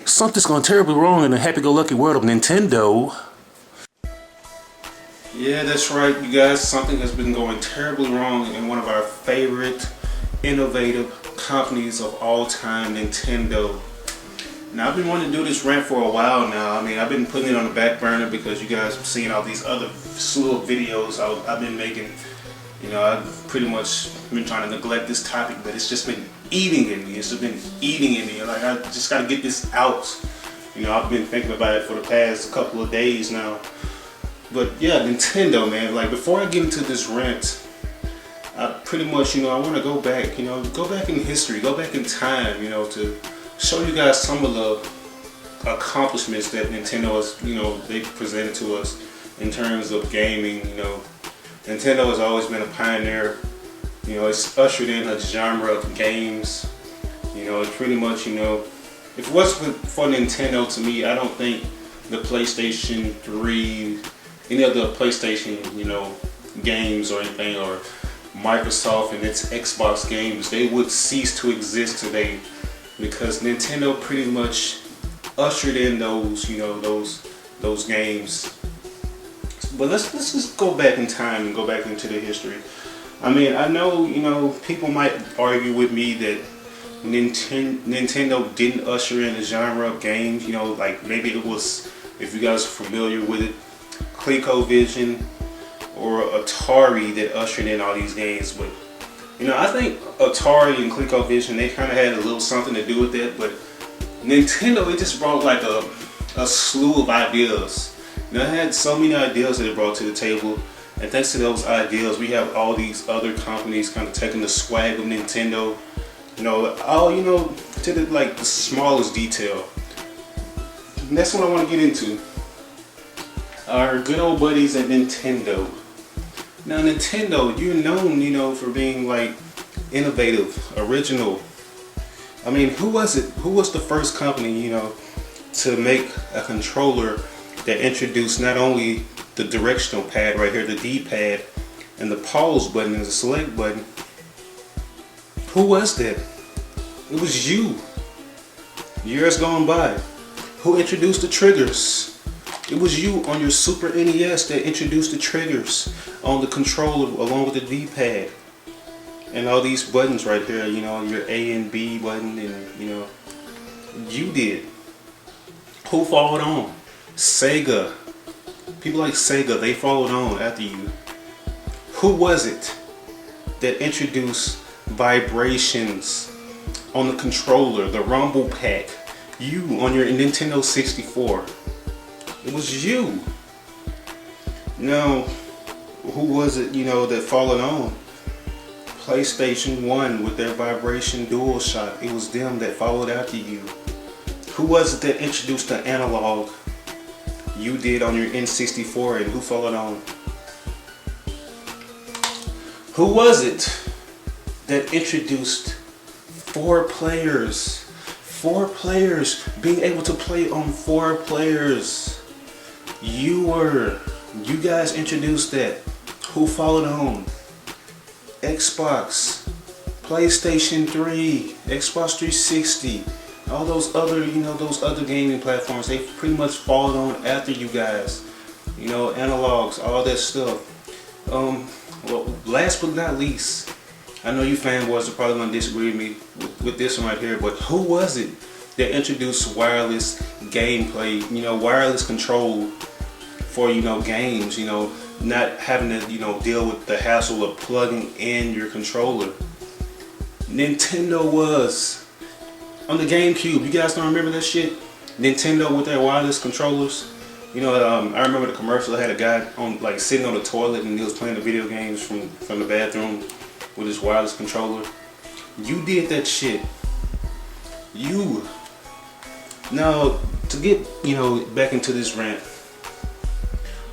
Something's gone terribly wrong in the happy-go-lucky world of Nintendo. Yeah, that's right, you guys. Something has been going terribly wrong in one of our favorite innovative companies of all time, Nintendo. Now, I've been wanting to do this rant for a while now. I mean, I've been putting it on the back burner because you guys have seen all these other slew of videos I've been making. You know, I've pretty much been trying to neglect this topic, but it's just been eating in me. It's just been eating in me. Like, I just got to get this out. You know, I've been thinking about it for the past couple of days now. But yeah, Nintendo, man. Like, before I get into this rant, I pretty much, I want to go back, go back in history, go back in time, to show you guys some of the accomplishments that Nintendo has, they presented to us in terms of gaming. Nintendo has always been a pioneer. It's ushered in a genre of games. It's pretty much, if it wasn't for Nintendo, to me, I don't think the PlayStation 3, any of the PlayStation, games or anything, or Microsoft and its Xbox games, they would cease to exist today, because Nintendo pretty much ushered in those, those games. But let's just go back in time and go back into the history. I mean, I know, people might argue with me that Nintendo didn't usher in a genre of games. Like maybe it was, if you guys are familiar with it, ColecoVision or Atari that ushered in all these games. But I think Atari and ColecoVision, they kind of had a little something to do with that. But Nintendo, it just brought like a slew of ideas. It had so many ideas that it brought to the table, and thanks to those ideas, we have all these other companies kind of taking the swag of Nintendo. All to the smallest detail. And that's what I want to get into. Our good old buddies at Nintendo. Now, Nintendo, you're known, for being like innovative, original. I mean, who was it? Who was the first company, to make a controller that introduced not only the directional pad right here, the D-pad, and the pause button and the select button? Who was that? It was you. Years gone by. Who introduced the triggers? It was you on your Super NES that introduced the triggers on the controller along with the D-pad. And all these buttons right here, your A and B button, and you did. Who followed on? Sega. People like Sega, they followed on after you. Who was it that introduced vibrations on the controller, the rumble pack? You on your Nintendo 64. It was you. Now, who was it, that followed on? PlayStation 1 with their vibration DualShock. It was them that followed after you. Who was it that introduced the analog? You did on your N64, and who followed on? Who was it that introduced 4 players? 4 players, being able to play on 4 players. You guys introduced that. Who followed on? Xbox, PlayStation 3, Xbox 360, all those other, those other gaming platforms, they pretty much followed on after you guys. Analogs, all that stuff. Well, last but not least, I know you fanboys are probably gonna disagree with me with this one right here, but who was it that introduced wireless gameplay, wireless control for, games, not having to, deal with the hassle of plugging in your controller? Nintendo was. On the GameCube, you guys don't remember that shit? Nintendo with their wireless controllers. I remember the commercial had a guy on sitting on the toilet, and he was playing the video games from the bathroom with his wireless controller. You did that shit. You. Now, to get, back into this rant,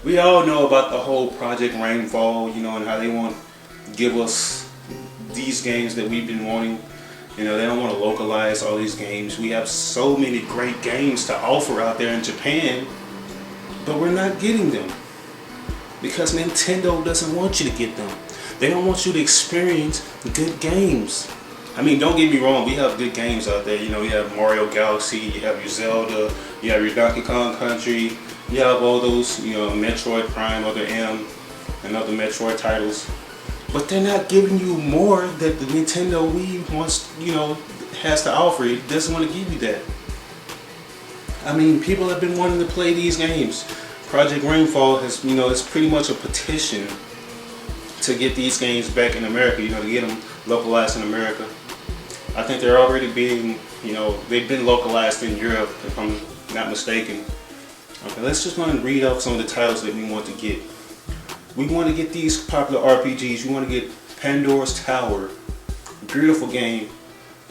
we all know about the whole Project Rainfall, and how they want to give us these games that we've been wanting. They don't want to localize all these games. We have so many great games to offer out there in Japan, but we're not getting them because Nintendo doesn't want you to get them. They don't want you to experience good games. I mean, don't get me wrong, we have good games out there. You know, you have Mario Galaxy, you have your Zelda, you have your Donkey Kong Country, you have all those, you know, Metroid Prime, other M, and other Metroid titles. But they're not giving you more that the Nintendo Wii wants, you know, has to offer. It doesn't want to give you that. I mean, people have been wanting to play these games. Project Rainfall has, you know, it's pretty much a petition to get these games back in America, you know, to get them localized in America. I think they're already being, you know, they've been localized in Europe, if I'm not mistaken. Okay, let's just go and read off some of the titles that we want to get. We want to get these popular RPGs. We want to get Pandora's Tower. Beautiful game.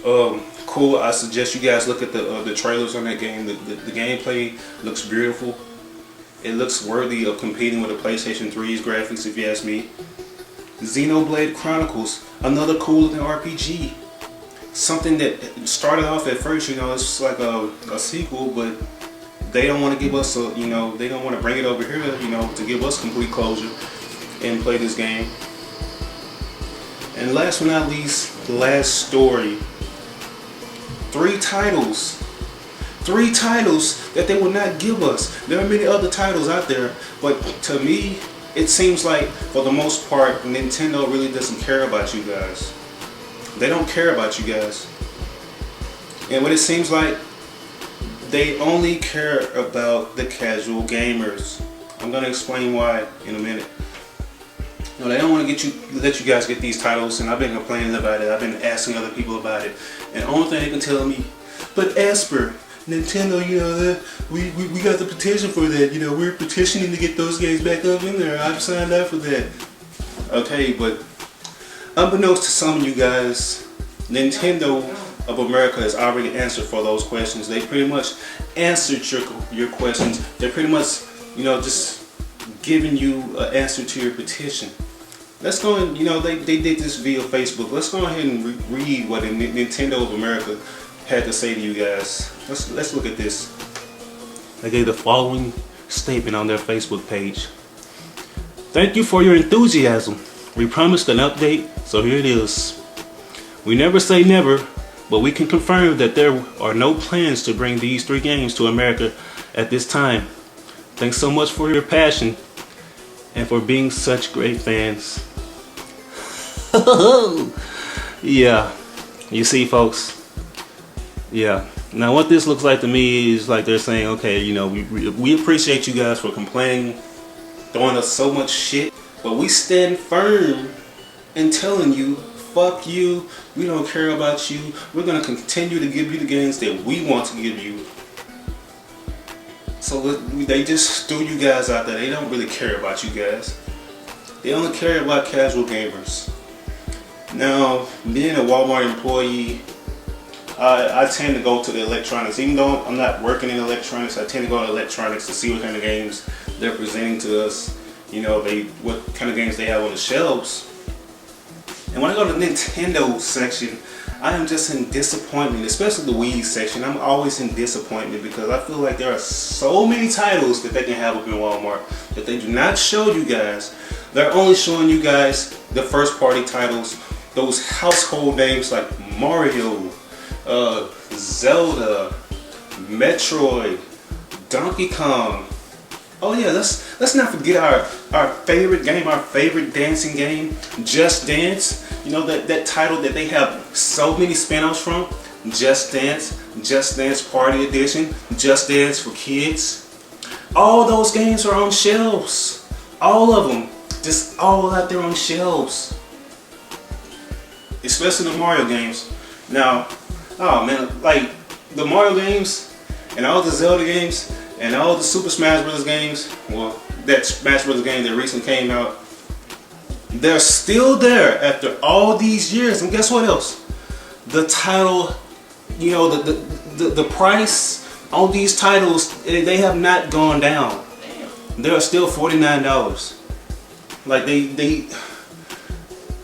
Cool. I suggest you guys look at the trailers on that game. The gameplay looks beautiful. It looks worthy of competing with the PlayStation 3's graphics, if you ask me. Xenoblade Chronicles, another cool looking RPG. Something that started off at first, you know, it's like a sequel, but they don't want to give us a, you know, they don't want to bring it over here, you know, to give us complete closure and play this game. And last but not least, The Last Story. Three titles that they will not give us. There are many other titles out there, but to me, it seems like for the most part, Nintendo really doesn't care about you guys. They don't care about you guys. And what it seems like, they only care about the casual gamers. I'm gonna explain why in a minute. No, they don't want to let you guys get these titles, and I've been complaining about it. I've been asking other people about it, and the only thing they can tell me, but Esper, Nintendo, you know, we got the petition for that. You know, we're petitioning to get those games back up in there. I've signed up for that. Okay, but unbeknownst to some of you guys, Nintendo of America has already answered for those questions. They pretty much answered your questions. They're pretty much, you know, just giving you an answer to your petition. Let's go and, you know, they did this via Facebook. Let's go ahead and read what the Nintendo of America had to say to you guys. Let's look at this. They gave the following statement on their Facebook page. Thank you for your enthusiasm. We promised an update, so here it is. We never say never, but we can confirm that there are no plans to bring these 3 games to America at this time. Thanks so much for your passion and for being such great fans. Yeah, you see, folks. Yeah. Now what this looks like to me is like they're saying, okay, you know, we appreciate you guys for complaining, throwing us so much shit, but we stand firm in telling you, fuck you, we don't care about you, we're going to continue to give you the games that we want to give you. So they just threw you guys out there. They don't really care about you guys. They only care about casual gamers. Now, being a Walmart employee, I tend to go to the electronics. Even though I'm not working in electronics, I tend to go to electronics to see what kind of games they're presenting to us. You know, what kind of games they have on the shelves. And when I go to the Nintendo section, I am just in disappointment, especially the Wii section. I'm always in disappointment because I feel like there are so many titles that they can have up in Walmart that they do not show you guys. They're only showing you guys the first party titles, those household names like Mario, Zelda, Metroid, Donkey Kong. Oh yeah, let's not forget our favorite game, our favorite dancing game, Just Dance. You know, that title that they have so many spin-offs from. Just Dance Party Edition, Just Dance for Kids. All those games are on shelves. All of them. Just all out there on shelves. Especially the Mario games. Now, oh man, like the Mario games and all the Zelda games and all the Super Smash Bros. Games, well, that Smash Bros. Game that recently came out, they're still there after all these years. And guess what else? The title, you know, the price on these titles, they have not gone down. They are still $49. Like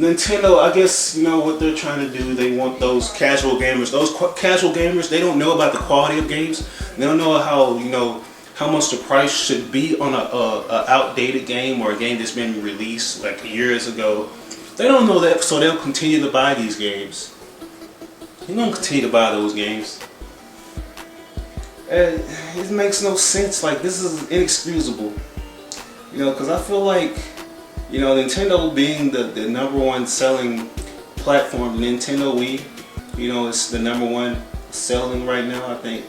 Nintendo, I guess, you know what they're trying to do. They want those casual gamers. Those casual gamers, they don't know about the quality of games. They don't know how, you know, how much the price should be on a outdated game or a game that's been released like years ago. They don't know that, so they'll continue to buy these games. You're gonna continue to buy those games. It makes no sense. Like, this is inexcusable. Because I feel like, Nintendo being the number one selling platform, Nintendo Wii, it's the number one selling right now. I think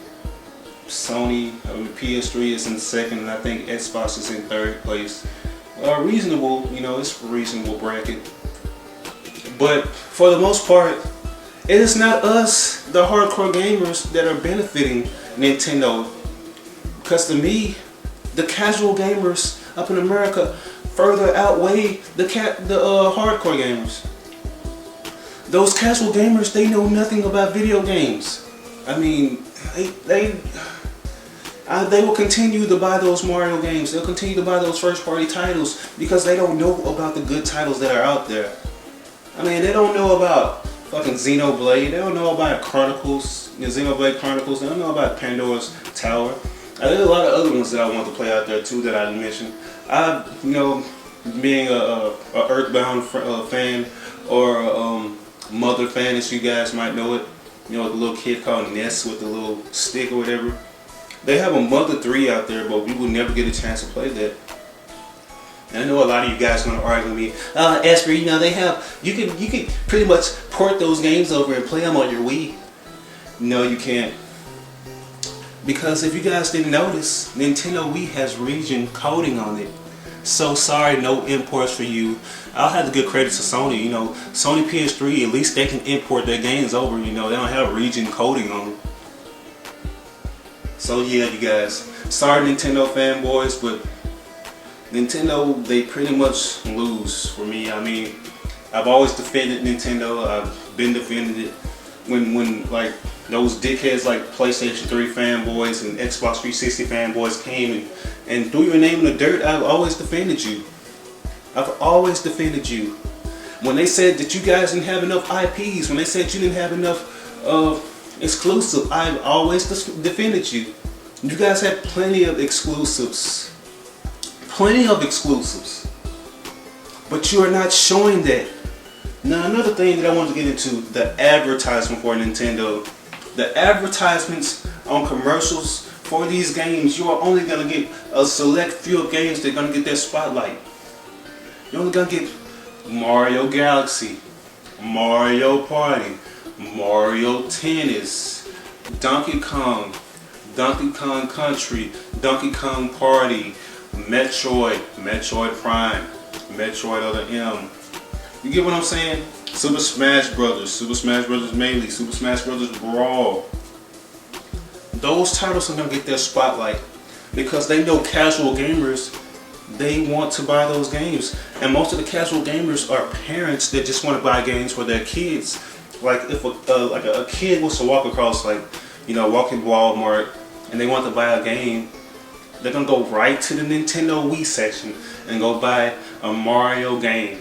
Sony, PS3 is in second, and I think Xbox is in third place. Reasonable, it's a reasonable bracket. But for the most part, it is not us, the hardcore gamers, that are benefiting Nintendo. Because to me, the casual gamers up in America further outweigh the hardcore gamers. Those casual gamers, they know nothing about video games. I mean, they will continue to buy those Mario games. They'll continue to buy those first-party titles because they don't know about the good titles that are out there. I mean, they don't know about fucking Xenoblade. They don't know about Chronicles, Xenoblade Chronicles. They don't know about Pandora's Tower. There's a lot of other ones that I want to play out there too that I didn't mention. Being a Earthbound fan, or Mother fan, as you guys might know it. The little kid called Ness with the little stick or whatever. They have a Mother 3 out there, but we will never get a chance to play that. And I know a lot of you guys are going to argue with me. Esper, they have, you can pretty much port those games over and play them on your Wii. No, you can't. Because if you guys didn't notice, Nintendo Wii has region coding on it. So sorry, no imports for you. I'll have to give credit to Sony. Sony PS3, at least they can import their games over. They don't have region coding on them. So yeah, you guys, sorry Nintendo fanboys, but Nintendo, they pretty much lose for me. I mean, I've always defended Nintendo. I've been defending it. When like those dickheads like PlayStation 3 fanboys and Xbox 360 fanboys came and threw your name in the dirt, I've always defended you. I've always defended you. When they said that you guys didn't have enough IPs, when they said you didn't have enough exclusive, I've always defended you. You guys have plenty of exclusives. Plenty of exclusives. But you are not showing that. Now, another thing that I want to get into, the advertisement for Nintendo. The advertisements on commercials for these games, you are only going to get a select few of games that are going to get their spotlight. You're only going to get Mario Galaxy, Mario Party, Mario Tennis, Donkey Kong Country, Donkey Kong Party, Metroid, Metroid Prime, Metroid Other M. You get what I'm saying? Super Smash Brothers, Super Smash Brothers Melee, Super Smash Brothers Brawl. Those titles are going to get their spotlight because they know casual gamers, they want to buy those games. And most of the casual gamers are parents that just want to buy games for their kids. Like if a kid wants to walk across, walk in Walmart and they want to buy a game, they're going to go right to the Nintendo Wii section and go buy a Mario game.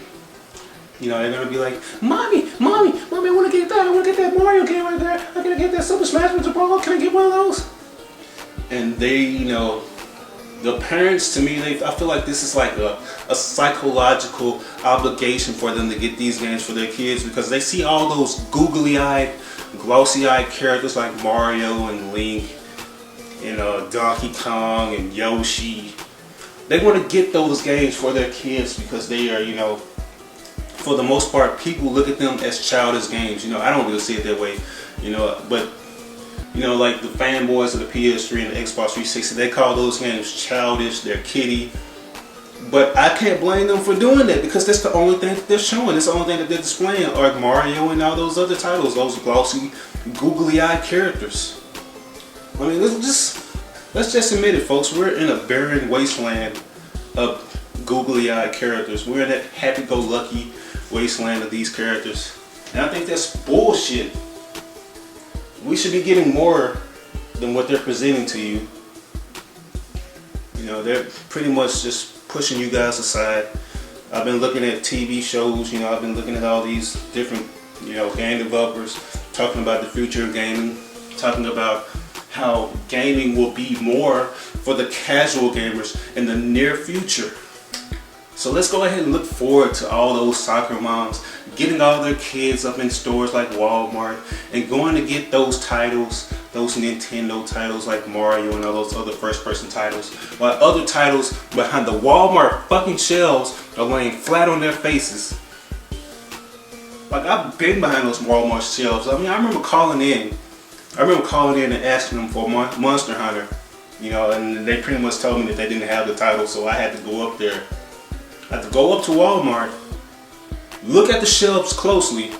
They're going to be like, Mommy, I want to get that. I want to get that Mario game right there. I'm going to get that Super Smash Bros. Brawl. Can I get one of those? And they, the parents, to me, I feel like this is like a psychological obligation for them to get these games for their kids because they see all those googly-eyed, glossy-eyed characters like Mario and Link and Donkey Kong and Yoshi. They want to get those games for their kids because they are, for the most part, people look at them as childish games. I don't really see it that way, but like the fanboys of the PS3 and the Xbox 360, they call those games childish, they're kiddie. But I can't blame them for doing that because that's the only thing that they're showing. That's the only thing that they're displaying, are Mario and all those other titles, those glossy, googly-eyed characters. I mean, let's just admit it, folks. We're in a barren wasteland of googly-eyed characters. We're in that happy-go-lucky wasteland of these characters. And I think that's bullshit. We should be getting more than what they're presenting to you. They're pretty much just pushing you guys aside. I've been looking at TV shows, I've been looking at all these different, game developers talking about the future of gaming, talking about how gaming will be more for the casual gamers in the near future. So let's go ahead and look forward to all those soccer moms getting all their kids up in stores like Walmart and going to get those titles, those Nintendo titles like Mario and all those other first-person titles, while other titles behind the Walmart fucking shelves are laying flat on their faces. Like, I've been behind those Walmart shelves. I mean, I remember calling in and asking them for Monster Hunter, you know, and they pretty much told me that they didn't have the title, so I had to go up there. I had to go up to Walmart, look at the shelves closely,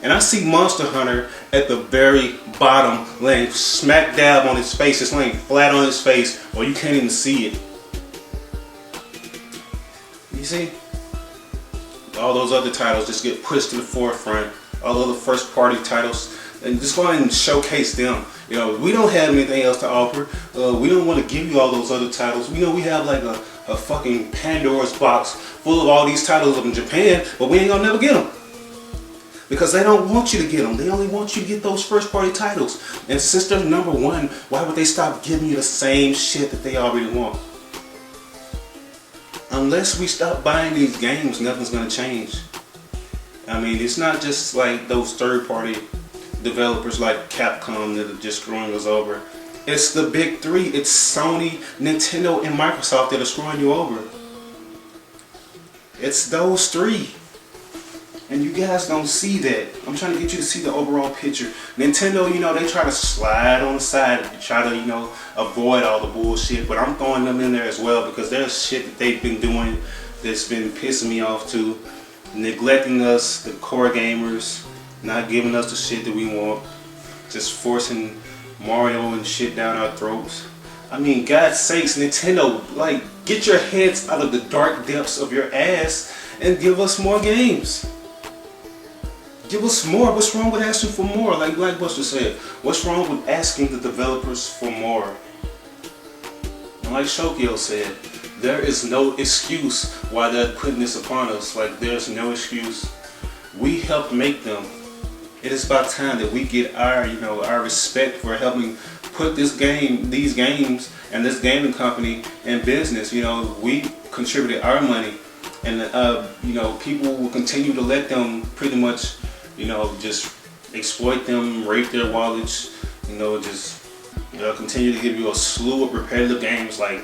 and I see Monster Hunter at the very bottom, laying smack dab on his face. It's laying flat on his face, or you can't even see it. You see? All those other titles just get pushed to the forefront. All other first party titles, and just go ahead and showcase them. You know, we don't have anything else to offer. We don't want to give you all those other titles. We know we have like a fucking Pandora's box full of all these titles up in Japan, but we ain't gonna never get them. Because they don't want you to get them. They only want you to get those first party titles. And since they're number one, why would they stop giving you the same shit that they already want? Unless we stop buying these games, nothing's gonna change. I mean, it's not just like those third party developers like Capcom that are just screwing us over. It's the big three. It's Sony, Nintendo, and Microsoft that are screwing you over. It's those three. And you guys don't see that. I'm trying to get you to see the overall picture. Nintendo, you know, they try to slide on the side to try to, you know, avoid all the bullshit. But I'm throwing them in there as well because there's shit that they've been doing that's been pissing me off too. Neglecting us, the core gamers, not giving us the shit that we want. Just forcing Mario and shit down our throats. I mean, God's sakes, Nintendo, like, get your heads out of the dark depths of your ass and give us more games. Give us more. What's wrong with asking for more? Like Blackbuster said, what's wrong with asking the developers for more? And like Shokyo said, there is no excuse why they're putting this upon us. Like, there's no excuse. We helped make them. It is about time that we get our, you know, our respect for helping put these games, and this gaming company in business. You know, we contributed our money, and you know, people will continue to let them pretty much, you know, just exploit them, rape their wallets, you know, just, you know, continue to give you a slew of repetitive games like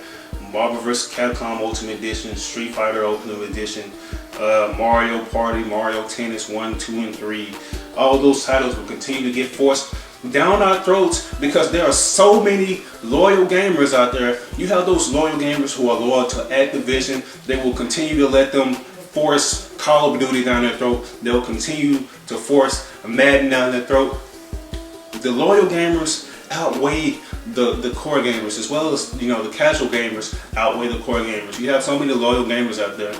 Marvel vs. Capcom Ultimate Edition, Street Fighter Ultimate Edition, Mario Party, Mario Tennis 1, 2, and 3. All those titles will continue to get forced down our throats because there are so many loyal gamers out there. You have those loyal gamers who are loyal to Activision. They will continue to let them force Call of Duty down their throat. They'll continue to force Madden down their throat. The loyal gamers outweigh the core gamers, as well as, you know, the casual gamers outweigh the core gamers. You have so many loyal gamers out there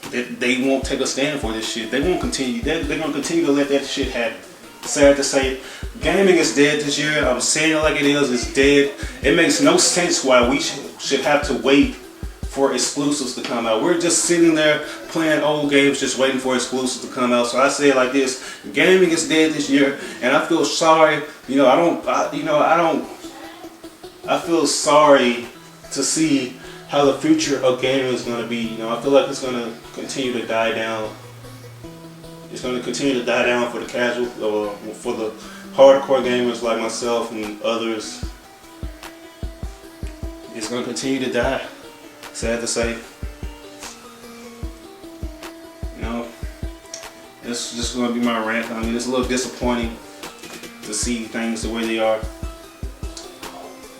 that they won't take a stand for this shit. They won't continue. They're gonna continue to let that shit happen. Sad to say, gaming is dead this year. I'm saying it like it is. It's dead. It makes no sense why we should have to wait for exclusives to come out. We're just sitting there playing old games, just waiting for exclusives to come out. So I say it like this: gaming is dead this year, and I feel sorry. You know, I feel sorry to see how the future of gaming is going to be. You know, I feel like it's going to continue to die down. It's going to continue to die down for the casual, for the hardcore gamers like myself and others. It's going to continue to die. Sad to say. You know, it's just going to be my rant. I mean, it's a little disappointing to see things the way they are.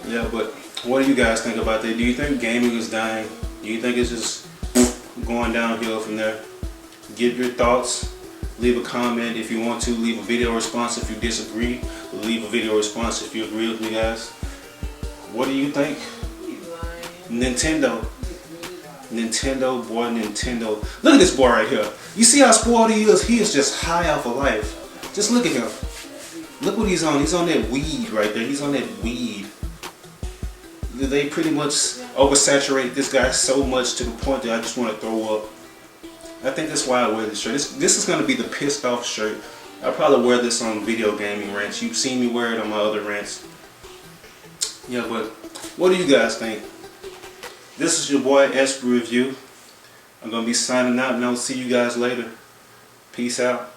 Yeah, but what do you guys think about that? Do you think gaming is dying? Do you think it's just going downhill from there? Give your thoughts. Leave a comment if you want to. Leave a video response if you disagree. Leave a video response if you agree with me, guys. What do you think? Nintendo, boy, Nintendo. Look at this boy right here. You see how spoiled he is? He is just high off of life. Just look at him. Look what he's on. He's on that weed right there. He's on that weed. They pretty much oversaturate this guy so much to the point that I just want to throw up. I think that's why I wear this shirt. This is going to be the pissed off shirt. I'll probably wear this on video gaming rants. You've seen me wear it on my other rants. Yeah, but what do you guys think? This is your boy Esper Review. I'm going to be signing out, and I'll see you guys later. Peace out.